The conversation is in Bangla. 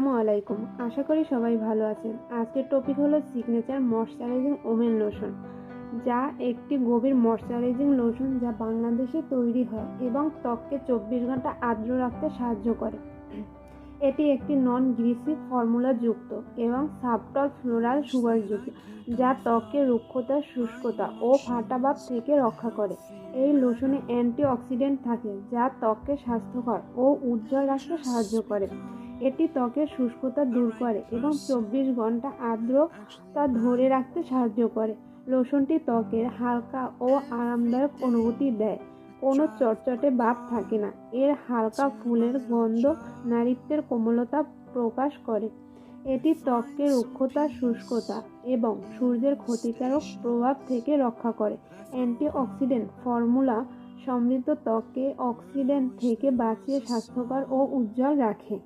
আসসালামু আলাইকুম। আশা করি সবাই ভালো আছেন। আজকের টপিক হলো সিগনেচার ময়শ্চারাইজিং ওমেন লোশন, যা একটি গভীর ময়শ্চারাইজিং লোশন যা বাংলাদেশে তৈরি হয় এবং ত্বককে 24 ঘন্টা আর্দ্র রাখতে সাহায্য করে। এটি একটি নন গ্রিসি ফর্মুলা যুক্ত এবং সাবটল ফ্লোরাল সুবাসযুক্ত, যা ত্বককে রুক্ষতা, শুষ্কতা ও ফাটা ভাব থেকে রক্ষা করে। এই লোশনে অ্যান্টিঅক্সিডেন্ট থাকে যা ত্বককে স্বাস্থ্যকর ও উজ্জ্বল রাখতে সাহায্য করে। এটি ত্বকের শুষ্কতা দূর করে এবং 24 ঘন্টা আর্দ্রতা ধরে রাখতে সাহায্য করে। লোশনটি ত্বকের হালকা ও আরামদায়ক অনুভূতি দেয়। কোনো চটচটে ভাব থাকে না। এর হালকা ফুলের গন্ধ নারীত্বের কোমলতা প্রকাশ করে। এটি ত্বককে রুক্ষতা, শুষ্কতা এবং সূর্যের ক্ষতিকারক প্রভাব থেকে রক্ষা করে। অ্যান্টিঅক্সিডেন্ট ফর্মুলা সমৃদ্ধ ত্বককে অক্সিডেন্ট থেকে বাঁচিয়ে স্বাস্থ্যকর ও উজ্জ্বল রাখে।